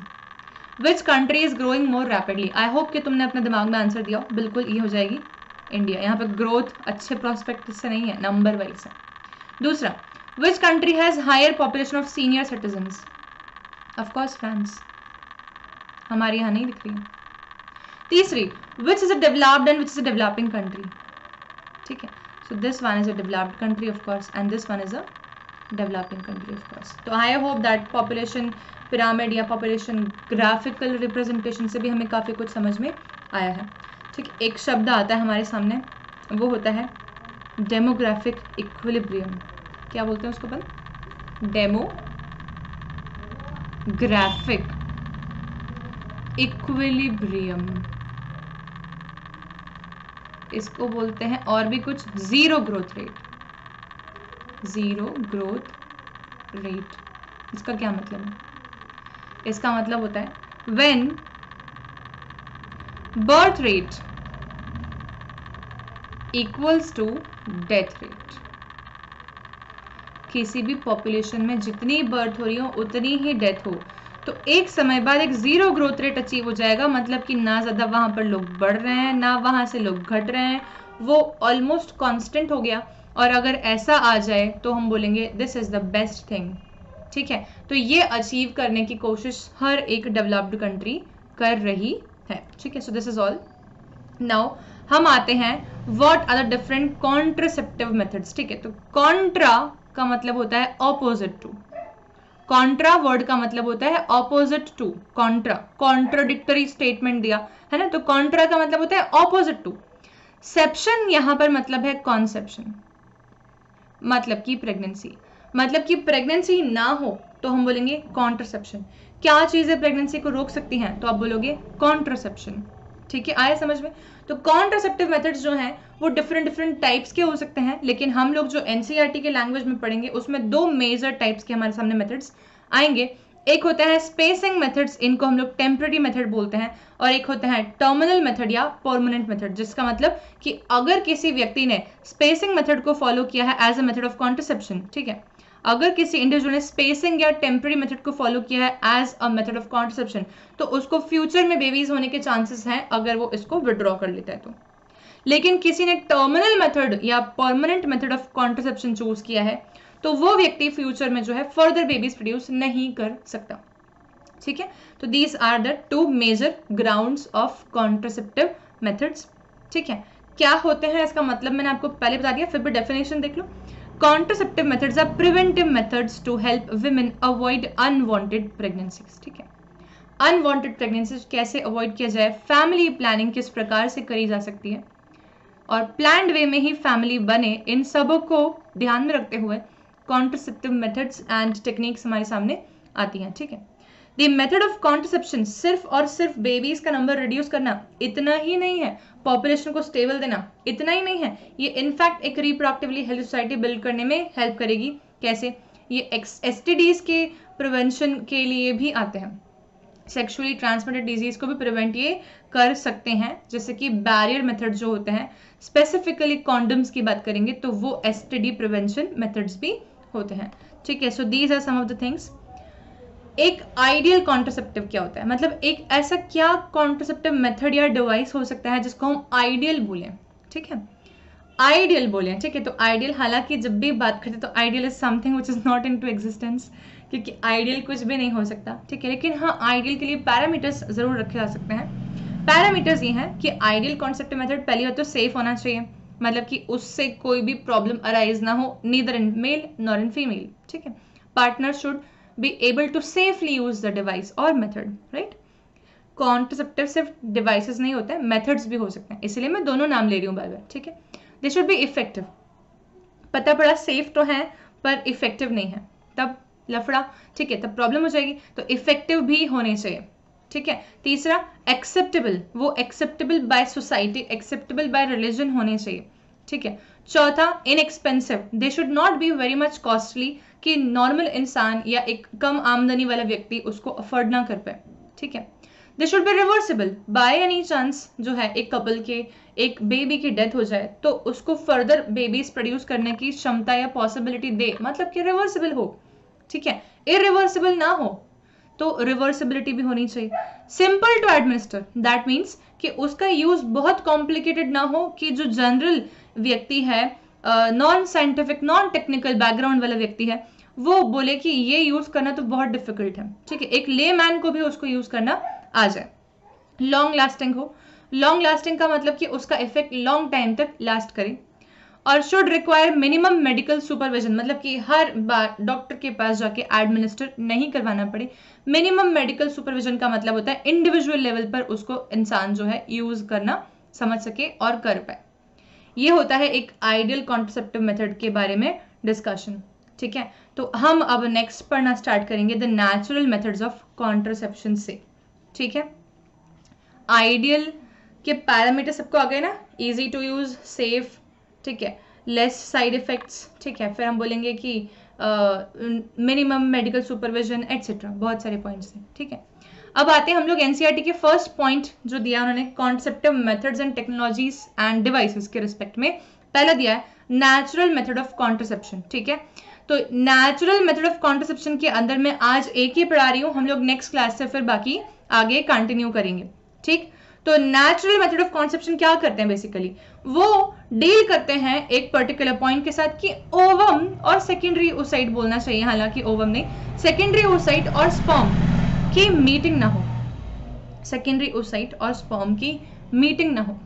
S1: Which country is growing more rapidly? I hope कि तुमने अपने दिमाग में आंसर दिया हो। बिल्कुल ये हो जाएगी इंडिया। यहाँ पे ग्रोथ अच्छे प्रोस्पेक्ट से नहीं है, नंबर वाइज है। दूसरा, which country has higher population of senior citizens? Of course France. हमारे यहाँ नहीं दिख रही है। तीसरी, which is a developed and which is a developing country? ठीक है, so this one is a developed country of course and this one is a developing country of course. तो I hope that population pyramid या पॉपुलेशन ग्राफिकल रिप्रेजेंटेशन से भी हमें काफ़ी कुछ समझ में आया है। ठीक, एक शब्द आता है हमारे सामने, वो होता है डेमोग्राफिक इक्विलिब्रियम। क्या बोलते हैं उसको अपन? Demographic equilibrium. इसको बोलते हैं और भी कुछ, zero growth rate. Zero growth rate इसका क्या मतलब है? इसका मतलब होता है when birth rate equals to death rate. किसी भी पॉपुलेशन में जितनी बर्थ हो रही हो उतनी ही डेथ हो, तो एक समय बाद एक जीरो ग्रोथ रेट अचीव हो जाएगा। मतलब कि ना ज़्यादा वहाँ पर लोग बढ़ रहे हैं ना वहाँ से लोग घट रहे हैं, वो ऑलमोस्ट कांस्टेंट हो गया। और अगर ऐसा आ जाए तो हम बोलेंगे this is the best thing. ठीक है, तो ये अचीव करने की कोशिश हर एक डेवलप्ड कंट्री कर रही है। ठीक है, so this is all. Now हम आते हैं what are the different contraceptive methods. ठीक है, तो कॉन्ट्रा का मतलब होता है ऑपोजिट टू। कॉन्ट्रा वर्ड का मतलब होता है opposite to. Contra, contradictory statement दिया है ना, तो कॉन्ट्रा का मतलब होता है ऑपोजिट टू। सेप्शन यहां पर मतलब है कॉन्सेप्शन, मतलब कि प्रेगनेंसी। मतलब कि प्रेगनेंसी ना हो तो हम बोलेंगे कॉन्ट्रासेप्शन। क्या चीजें प्रेगनेंसी को रोक सकती हैं? तो आप बोलोगे कॉन्ट्रासेप्शन। ठीक है, आया समझ में? तो कॉन्ट्रासेप्टिव मेथड्स जो हैं वो डिफरेंट टाइप्स के हो सकते हैं, लेकिन हम लोग जो एनसीईआरटी के लैंग्वेज में पढ़ेंगे उसमें 2 मेजर टाइप्स के हमारे सामने मेथड्स आएंगे। एक होता है स्पेसिंग मेथड्स, इनको हम लोग टेम्पररी मेथड बोलते हैं, और एक होता है टर्मिनल मेथड या परमानेंट मेथड, जिसका मतलब कि अगर किसी व्यक्ति ने स्पेसिंग मेथड को फॉलो किया है as a method of contraception, ठीक है, अगर किसी इंडिविजुअल ने स्पेसिंग या टेम्पररी मेथड को फॉलो किया है as a method of contraception, तो उसको फ्यूचर में बेबीज होने के चांसेस हैं अगर वो इसको विड्रॉ कर लेता है तो। लेकिन किसी ने टर्मिनल मेथड या permanent method of contraception choose किया है तो वो व्यक्ति फ्यूचर में जो है फर्दर बेबीज प्रोड्यूस नहीं कर सकता। ठीक है, तो these are the 2 major grounds of contraceptive methods. ठीक है, क्या होते हैं इसका मतलब मैंने आपको पहले बता दिया, फिर भी डेफिनेशन देख लो। Contraceptive methods are preventive methods to help women avoid unwanted pregnancies. ठीक है, अनवांटेड प्रेगनेंसी कैसे अवॉइड किया जाए, फैमिली प्लानिंग किस प्रकार से करी जा सकती है, और प्लान्ड वे में ही फैमिली बने, इन सबों को ध्यान में रखते हुए कॉन्ट्रासेप्टिव मेथड्स एंड टेक्निक्स हमारे सामने आती हैं। ठीक है, द मेथड ऑफ कॉन्ट्रासेप्शन सिर्फ और सिर्फ बेबीज का नंबर रिड्यूस करना इतना ही नहीं है, पॉपुलेशन को स्टेबल देना इतना ही नहीं है, ये इनफैक्ट एक रिप्रोडक्टिवली हेल्थ सोसाइटी बिल्ड करने में हेल्प करेगी। कैसे? ये एसटीडीज के प्रिवेंशन के लिए भी आते हैं, सेक्सुअली ट्रांसमिटेड डिजीज को भी प्रिवेंट ये कर सकते हैं, जैसे कि बैरियर मेथड जो होते हैं, स्पेसिफिकली कॉन्डम्स की बात करेंगे तो वो एसटीडी प्रिवेंशन मेथड्स भी होते हैं। ठीक है, so these are some of the things. एक आइडियल कॉन्ट्रासेप्टिव क्या होता है, मतलब एक ऐसा क्या कॉन्ट्रासेप्टिव मेथड या डिवाइस हो सकता है जिसको हम आइडियल बोलें। ठीक है, आइडियल बोलें। ठीक है, तो आइडियल, हालांकि जब भी बात करते तो ideal is something which is not into existence, क्योंकि आइडियल कुछ भी नहीं हो सकता, ठीक है, लेकिन हाँ आइडियल के लिए पैरामीटर्स जरूर रखे जा सकते हैं। पैरामीटर्स ये हैं कि आइडियल कॉन्सेप्टिव मेथड पहली बात तो सेफ होना चाहिए, मतलब कि उससे कोई भी प्रॉब्लम अराइज ना हो, neither in male nor in female, ठीक है। Partner should be able to safely use the device और मेथड, राइट। कॉन्ट्रासेप्टिव सिर्फ डिवाइसेस नहीं होते हैं, मेथड्स भी हो सकते हैं, इसलिए मैं दोनों नाम ले रही हूँ बार बार, ठीक है। दे शुड बी इफेक्टिव, पता पड़ा सेफ तो है पर इफेक्टिव नहीं है, तब लफड़ा, ठीक है, तब प्रॉब्लम हो जाएगी। तो इफेक्टिव भी होने चाहिए, ठीक है। तीसरा एक्सेप्टेबल, वो acceptable by society, acceptable bye religion होने चाहिए, ठीक है। चौथा inexpensive, they should not be very much costly कि नॉर्मल इंसान या एक कम आमदनी वाला व्यक्ति उसको अफोर्ड ना कर पाए, ठीक है। They should be reversible, by any chance जो है एक कपल के एक बेबी की डेथ हो जाए तो उसको फर्दर बेबीज प्रोड्यूस करने की क्षमता या पॉसिबिलिटी दे, मतलब कि रिवर्सिबल हो, ठीक है। इरिवर्सिबल ना हो तो रिवर्सिबिलिटी भी होनी चाहिए। Simple to administer, that means कि उसका यूज बहुत कॉम्प्लिकेटेड ना हो कि जो जनरल व्यक्ति है, non scientific non technical background वाला व्यक्ति है, वो बोले कि ये यूज करना तो बहुत डिफिकल्ट है, ठीक है, एक ले मैन को भी उसको यूज करना आ जाए। लॉन्ग लास्टिंग हो, लॉन्ग लास्टिंग का मतलब कि उसका इफेक्ट लॉन्ग टाइम तक लास्ट करे। और should require minimum medical supervision, मतलब कि हर बार डॉक्टर के पास जाके एडमिनिस्टर नहीं करवाना पड़े। मिनिमम मेडिकल सुपरविजन का मतलब होता है इंडिविजुअल लेवल पर उसको इंसान जो है यूज करना समझ सके और कर पाए। ये होता है एक आइडियल कॉन्ट्रासेप्टिव मेथड के बारे में डिस्कशन, ठीक है। तो हम अब नेक्स्ट पढ़ना स्टार्ट करेंगे the natural methods of contraception से, ठीक है। आइडियल के पैरामीटर सबको आ गए ना, इजी टू यूज, सेफ, ठीक है, लेस साइड इफेक्ट्स, ठीक है। फिर हम बोलेंगे कि मिनिमम मेडिकल सुपरविजन एटसेट्रा, बहुत सारे पॉइंट्स हैं, ठीक है। अब आते हैं हम लोग एनसीईआरटी के फर्स्ट पॉइंट जो दिया उन्होंने contraceptive methods and technologies and devices के रिस्पेक्ट में, पहला दिया है नेचुरल मेथड ऑफ कॉन्ट्रासेप्शन, ठीक है। तो नेचुरल मेथड ऑफ कॉन्ट्रासेप्शन के अंदर मैं आज एक ही पढ़ा रही हूँ, हम लोग नेक्स्ट क्लास से फिर बाकी आगे कंटिन्यू करेंगे, ठीक। तो नेचुरल मेथड ऑफ कॉन्सेप्शन क्या करते हैं, बेसिकली वो डील करते हैं एक पर्टिकुलर पॉइंट के साथ कि ओवम और सेकेंडरी ओसाइट बोलना चाहिए, हालांकि ओवम नहीं, सेकेंडरी ओसाइट और स्पर्म की मीटिंग ना हो, सेकेंडरी ओसाइट और स्पर्म की मीटिंग ना हो,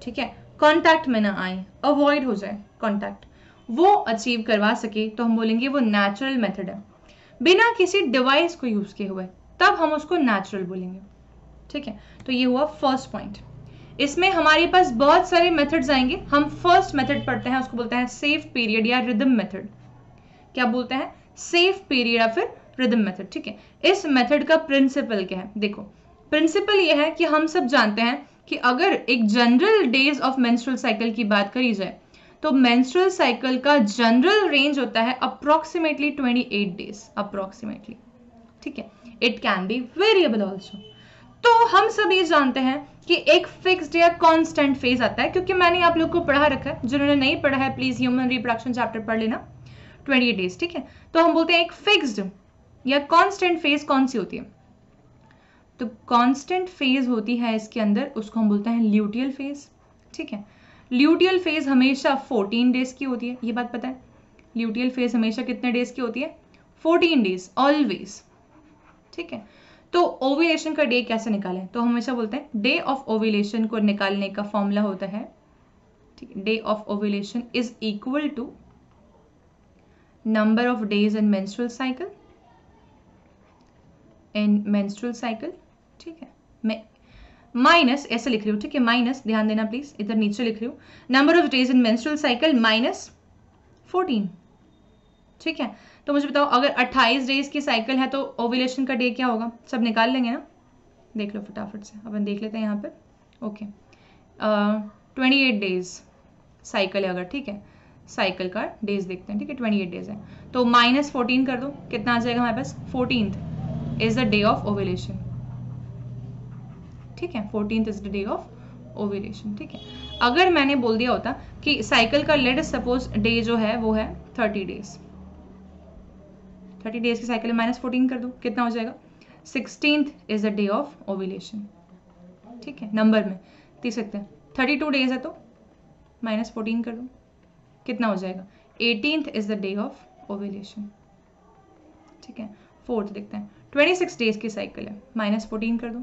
S1: ठीक है, कांटेक्ट में ना आए, अवॉइड हो जाए कांटेक्ट, वो अचीव करवा सके तो हम बोलेंगे वो नेचुरल मेथड है, बिना किसी डिवाइस को यूज किए हुए, तब हम उसको नेचुरल बोलेंगे, ठीक है। तो ये हुआ फर्स्ट पॉइंट। इसमें हमारे पास बहुत सारे मेथड्स आएंगे, हम फर्स्ट मेथड पढ़ते हैं, उसको बोलते हैं सेफ पीरियड या रिदम मेथड। क्या बोलते हैं, सेफ पीरियड या फिर रिदम मेथड, ठीक है। इस मेथड का प्रिंसिपल क्या है, देखो प्रिंसिपल ये है कि हम सब जानते हैं कि अगर एक general days of menstrual cycle की बात करी जाए तो मेंस्ट्रुअल साइकिल का जनरल रेंज होता है अप्रोक्सीमेटली 28 डेज, अप्रोक्सीमेटली, ठीक है। It can be variable also. तो हम सब ये जानते हैं कि एक फिक्स्ड या कांस्टेंट फेज आता है, क्योंकि मैंने आप लोग को पढ़ा रखा है, जिन्होंने नहीं पढ़ा है प्लीज ह्यूमन रिप्रोडक्शन चैप्टर पढ़ लेना, 28 डेज, ठीक है। तो हम बोलते हैं एक फिक्स्ड या कांस्टेंट फेज कौन सी होती है, तो कांस्टेंट फेज होती है इसके अंदर, उसको हम बोलते हैं ल्यूटियल फेज, ठीक है। ल्यूटियल फेज हमेशा 14 डेज की होती है, ये बात पता है, ल्यूटियल फेज हमेशा कितने डेज की होती है, 14 डेज ऑलवेज, ठीक है। तो ओव्यूलेशन का डे कैसे निकालें, तो हमेशा बोलते हैं डे ऑफ ओव्यूलेशन को निकालने का फॉर्मूला होता है, ठीक है, day of ovulation is equal to number of days in menstrual cycle, ठीक है। मैं माइनस ऐसे लिख रही हूँ, ठीक है, माइनस, ध्यान देना प्लीज, इधर नीचे लिख रही हूँ, number of days in menstrual cycle minus 14, ठीक है। तो मुझे बताओ अगर 28 डेज की साइकिल है तो ओव्यूलेशन का डे क्या होगा, सब निकाल लेंगे ना, देख लो फटाफट से, अपन देख लेते हैं यहाँ पर, ओके। 28 डेज साइकिल है अगर, ठीक है, साइकिल का डेज देखते हैं, ठीक है, 28 डेज है, तो माइनस 14 कर दो, कितना आ जाएगा हमारे पास, 14th is the day of ovulation, ठीक है, 14th is the day of ovulation, ठीक है। अगर मैंने बोल दिया होता कि साइकिल का लेट सपोज डे जो है वो है 30 डेज, 30 डेज की साइकिल में माइनस 14 कर दो, कितना हो जाएगा, 16th is the day of ovulation, ठीक है, नंबर में देख सकते हैं, 32 डेज है तो माइनस 14 कर दो, कितना हो जाएगा, 18th is the day of ovulation, ठीक है, 4th देखते हैं, 26 डेज की साइकिल है, -14 कर दो,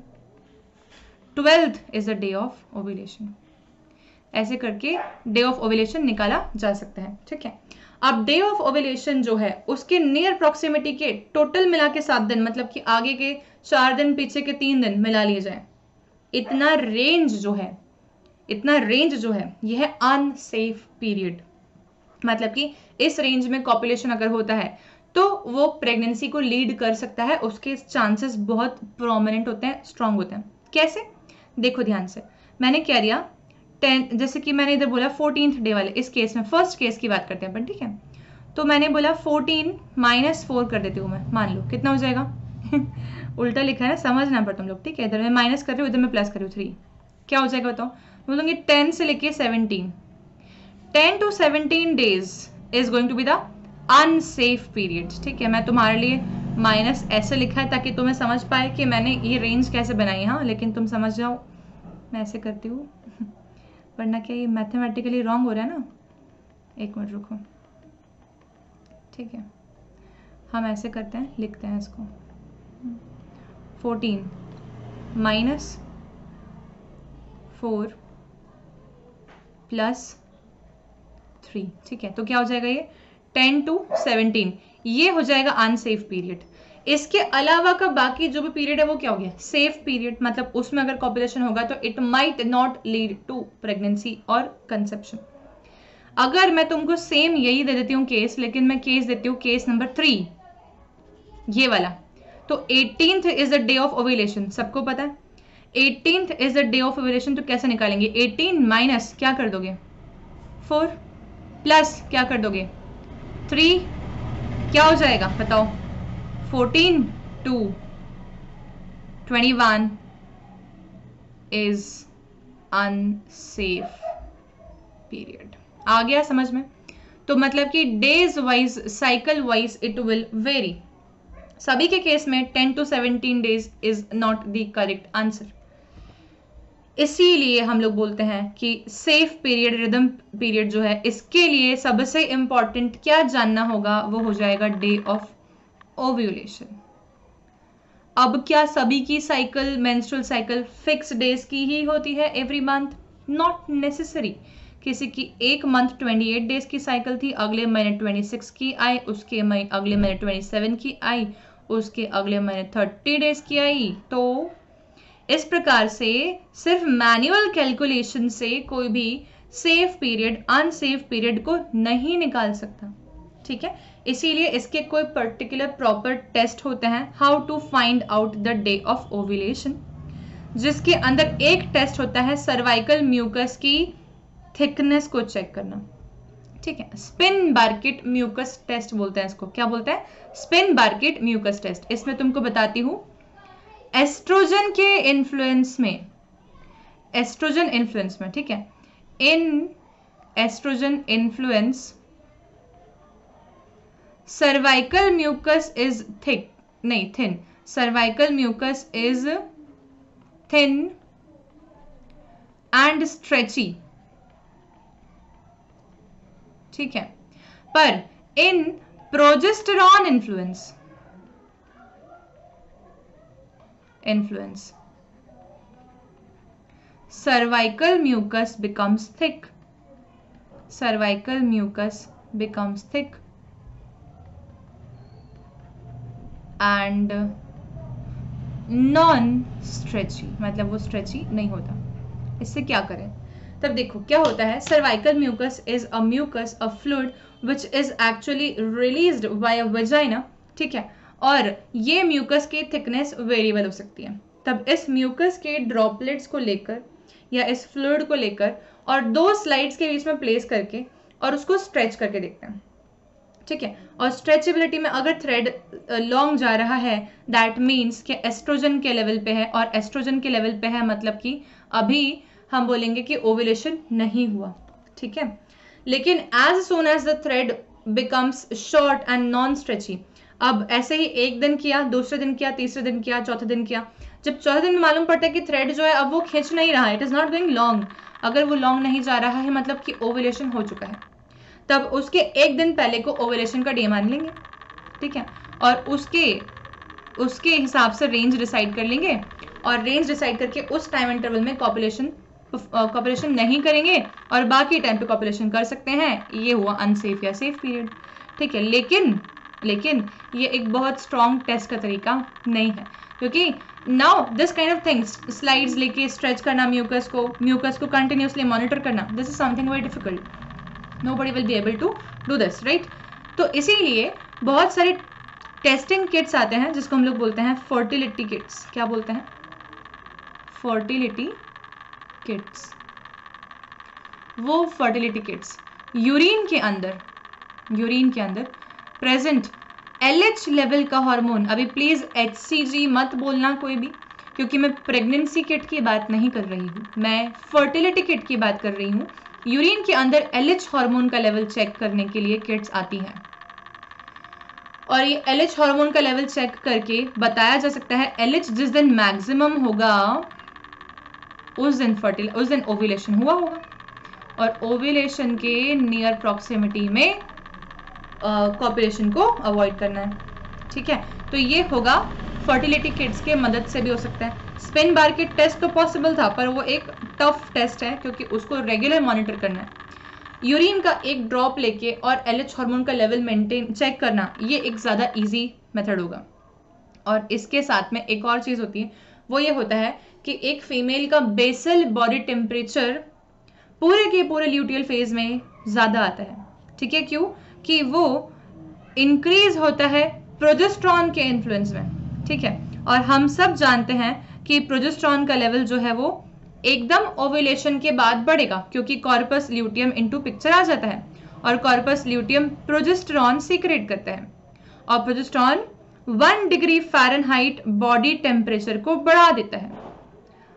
S1: 12th is the day of ovulation. ऐसे करके डे ऑफ ओव्यूलेशन निकाला जा सकता है, ठीक है। अब डे ऑफ ओव्यूलेशन जो है उसके नियर प्रॉक्सिमिटी के टोटल मिला के 7 दिन, मतलब कि आगे के 4 दिन पीछे के 3 दिन मिला लिए जाए, इतना रेंज जो है यह है अनसेफ पीरियड। मतलब कि इस रेंज में कॉपुलेशन अगर होता है तो वो प्रेगनेंसी को लीड कर सकता है, उसके चांसेस बहुत प्रोमिनेंट होते हैं, स्ट्रांग होते हैं। कैसे? देखो ध्यान से, मैंने क्या दिया 10, जैसे कि मैंने इधर बोला 14th डे वाले, इस केस में फर्स्ट केस की बात करते हैं अपन, ठीक है। तो मैंने बोला 14 -4 कर देती हूँ मैं, मान लो कितना हो जाएगा उल्टा लिखा है ना, समझना पर तुम लोग, ठीक है। इधर मैं माइनस कर रही हूँ, इधर मैं प्लस कर रही हूँ, 3 क्या हो जाएगा बताओ? बोलूँगी 10 से लेके 17, 10 to 17 days is going to be the unsafe period, ठीक है। मैं तुम्हारे लिए माइनस ऐसे लिखा है ताकि तुम्हें समझ पाए कि मैंने ये रेंज कैसे बनाई, हाँ, लेकिन तुम समझ जाओ मैं ऐसे करती हूँ वरना क्या ये मैथमेटिकली रॉन्ग हो रहा है ना। एक मिनट रुको, ठीक है, हम ऐसे करते हैं, लिखते हैं इसको 14 -4 +3, ठीक है। तो क्या हो जाएगा ये 10 to 17, ये हो जाएगा अनसेफ पीरियड। इसके अलावा का बाकी जो भी पीरियड है वो क्या हो गया? सेफ पीरियड, मतलब उसमें अगर कॉपुलेशन होगा तो it might not lead to pregnancy और कंसेप्शन। अगर मैं तुमको सेम यही दे देती हूँ केस, लेकिन मैं केस देती हूँ केस नंबर 3, ये वाला, तो 18th is the day of ovulation, सबको पता है 18th is the day of ovulation. तो कैसे निकालेंगे? 18 माइनस क्या कर दोगे? 4 प्लस क्या कर दोगे? 3, क्या हो जाएगा बताओ? 14 to 21 इज अनसेफ पीरियड। आ गया समझ में? तो मतलब कि days wise, cycle wise it will very. सभी के केस में 10 to 17 days is not the correct answer. इसीलिए हम लोग बोलते हैं कि सेफ पीरियड, रिदम पीरियड जो है, इसके लिए सबसे इंपॉर्टेंट क्या जानना होगा, वो हो जाएगा डे ऑफ ओव्यूलेशन। अब क्या सभी की cycle, menstrual cycle fix days की ही होती है एवरी मंथ? Not necessary. किसी की एक मंथ 28 डेज की साइकिल थी, अगले महीने 26 की आई, उसके अगले महीने 27 की आई, उसके अगले महीने 30 डेज की आई। तो इस प्रकार से सिर्फ मैनुअल कैलकुलेशन से कोई भी सेफ पीरियड, अनसेफ पीरियड को नहीं निकाल सकता, ठीक है। इसीलिए इसके कोई पर्टिकुलर प्रॉपर टेस्ट होते हैं, how to find out the day of ovulation, जिसके अंदर एक टेस्ट होता है सर्वाइकल म्यूकस की थिकनेस को चेक करना, ठीक है। स्पिन बार्किट म्यूकस टेस्ट बोलते हैं इसको। क्या बोलते हैं? Spinnbarkeit mucus test. इसमें तुमको बताती हूँ, एस्ट्रोजन के इन्फ्लुएंस में, ठीक है, in oestrogen influence cervical mucus is thin, cervical mucus is thin and stretchy, ठीक है। पर in progesterone influence cervical mucus becomes thick, cervical mucus becomes thick and non stretchy, मतलब वो stretchy नहीं होता। इससे क्या करें? तब देखो क्या होता है, cervical mucus is a mucus, a fluid which is actually released by a vagina, ठीक है। और ये म्यूकस की थिकनेस वेरिएबल हो सकती है। तब इस म्यूकस के ड्रॉपलेट्स को लेकर या इस फ्लूइड को लेकर और 2 स्लाइड्स के बीच में प्लेस करके और उसको स्ट्रेच करके देखते हैं, ठीक है। और स्ट्रेचेबिलिटी में अगर थ्रेड लॉन्ग जा रहा है, दैट मीन्स कि एस्ट्रोजन के लेवल पे है, और एस्ट्रोजन के लेवल पे है मतलब कि अभी हम बोलेंगे कि ओव्यूलेशन नहीं हुआ, ठीक है। लेकिन as soon as the thread becomes short and non stretchy, अब ऐसे ही एक दिन किया, दूसरे दिन किया, तीसरे दिन किया, चौथे दिन किया, जब चौथे दिन में मालूम पड़ता है कि थ्रेड जो है अब वो खींच नहीं रहा है, it is not going long, अगर वो लॉन्ग नहीं जा रहा है मतलब कि ओव्यूलेशन हो चुका है, तब उसके एक दिन पहले को ओव्यूलेशन का डे मान लेंगे, ठीक है। और उसके हिसाब से रेंज डिसाइड कर लेंगे और रेंज डिसाइड करके उस टाइम इंटरवल में कॉपुलेशन नहीं करेंगे और बाकी टाइम पे कॉपुलेशन कर सकते हैं। ये हुआ अनसेफ या सेफ पीरियड, ठीक है। लेकिन ये एक बहुत स्ट्रॉन्ग टेस्ट का तरीका नहीं है, क्योंकि now this kind of things, slides लेके स्ट्रेच करना म्यूकस को कंटिन्यूसली मॉनिटर करना, this is something very difficult, nobody will be able to do this, right. तो इसीलिए बहुत सारे टेस्टिंग किट्स आते हैं जिसको हम लोग बोलते हैं फर्टिलिटी किट्स। क्या बोलते हैं? Fertility kits. वो फर्टिलिटी किट्स यूरिन के अंदर प्रेजेंट LH लेवल का हार्मोन, अभी प्लीज HCG मत बोलना कोई भी, क्योंकि मैं प्रेगनेंसी किट की बात नहीं कर रही हूँ, मैं फर्टिलिटी किट की बात कर रही हूँ। यूरिन के अंदर LH हार्मोन का लेवल चेक करने के लिए किट्स आती हैं और ये LH हार्मोन का लेवल चेक करके बताया जा सकता है LH जिस दिन मैक्सिमम होगा उस दिन ओव्यूलेशन हुआ होगा और ओव्यूलेशन के नियर प्रॉक्सिमिटी में कॉपुलेशन को अवॉइड करना है, ठीक है। तो ये होगा फर्टिलिटी किट्स के मदद से भी हो सकता है। स्पिन बार के टेस्ट तो पॉसिबल था, पर वो एक टफ टेस्ट है क्योंकि उसको रेगुलर मॉनिटर करना है। यूरिन का एक ड्रॉप लेके और LH हार्मोन का लेवल मेंटेन चेक करना, ये एक ज़्यादा इजी मेथड होगा। और इसके साथ में एक और चीज़ होती है, वो ये होता है कि एक फीमेल का बेसल बॉडी टेम्परेचर पूरे के पूरे ल्यूटियल फेज में ज़्यादा आता है, ठीक है। क्यों? कि वो इंक्रीज होता है प्रोजेस्टेरॉन के इन्फ्लुएंस में, ठीक है। और हम सब जानते हैं कि प्रोजेस्टेरॉन का लेवल जो है वो एकदम ओव्यूलेशन के बाद बढ़ेगा, क्योंकि कॉर्पस ल्यूटियम इनटू पिक्चर आ जाता है और कॉर्पस ल्यूटियम प्रोजेस्टेरॉन सीक्रेट करता है और progesterone 1 degree Fahrenheit body temperature को बढ़ा देता है।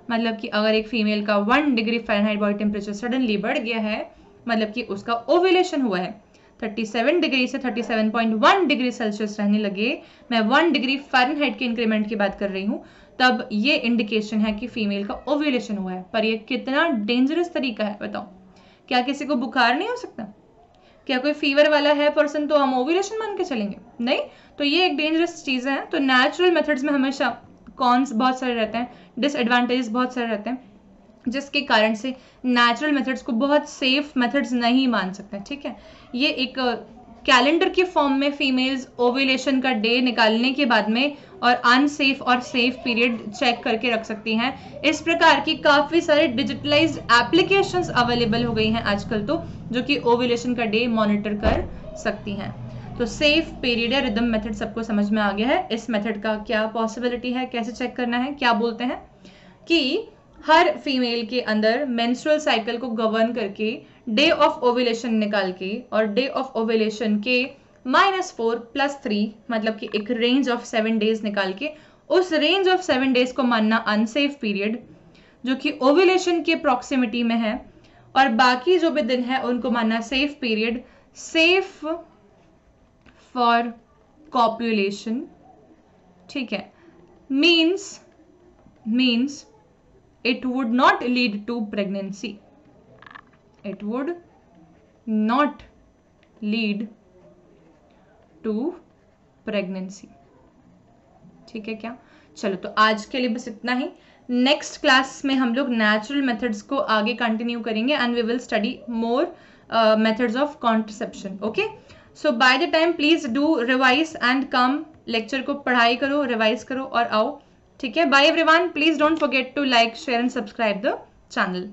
S1: मतलब कि अगर एक फीमेल का 1 degree Fahrenheit body temperature suddenly बढ़ गया है, मतलब कि उसका ओव्यूलेशन हुआ है, 37 डिग्री से 37.1 डिग्री सेल्सियस रहने लगे, मैं 1 डिग्री फ़ारेनहाइट के इंक्रीमेंट की बात कर रही हूँ, तब ये इंडिकेशन है कि फीमेल का ओव्यूलेशन हुआ है। पर ये कितना डेंजरस तरीका है बताओ? क्या किसी को बुखार नहीं हो सकता? क्या कोई फीवर वाला है पर्सन तो हम ओव्यूलेशन मान के चलेंगे? नहीं। तो ये एक डेंजरस चीज़ है। तो नेचुरल मेथड्स में हमेशा कॉन्स बहुत सारे रहते हैं, डिसएडवांटेजेस बहुत सारे रहते हैं, जिसके कारण से नेचुरल मेथड्स को बहुत सेफ मेथड्स नहीं मान सकते, ठीक है। ये एक कैलेंडर के फॉर्म में फीमेल्स ओव्यूलेशन का डे निकालने के बाद में और अनसेफ और सेफ पीरियड चेक करके रख सकती हैं। इस प्रकार की काफ़ी सारे डिजिटलाइज्ड एप्लीकेशंस अवेलेबल हो गई हैं आजकल तो, जो कि ओव्यूलेशन का डे मॉनिटर कर सकती हैं। तो सेफ पीरियड या रिदम मेथड सबको समझ में आ गया है। इस मेथड का क्या पॉसिबिलिटी है, कैसे चेक करना है, क्या बोलते हैं कि हर फीमेल के अंदर मेंस्ट्रुअल साइकिल को गवर्न करके डे ऑफ ओव्यूलेशन निकाल के और डे ऑफ ओव्यूलेशन के -4 + 3 मतलब कि एक रेंज ऑफ 7 डेज निकाल के उस रेंज ऑफ 7 डेज को मानना अनसेफ पीरियड जो कि ओव्यूलेशन के प्रॉक्सिमिटी में है, और बाकी जो भी दिन है उनको मानना safe period, safe for copulation, ठीक है। Means it would not lead to pregnancy. It would not lead to pregnancy. ठीक है क्या? चलो, तो आज के लिए बस इतना ही। नेक्स्ट क्लास में हम लोग नेचुरल मेथड्स को आगे कंटिन्यू करेंगे and we will study more methods of contraception. Okay, so by the time please do revise and come, lecture को पढ़ाई करो, रिवाइज करो और आओ, ठीक है। Bye everyone, please don't forget to like, share and subscribe the channel.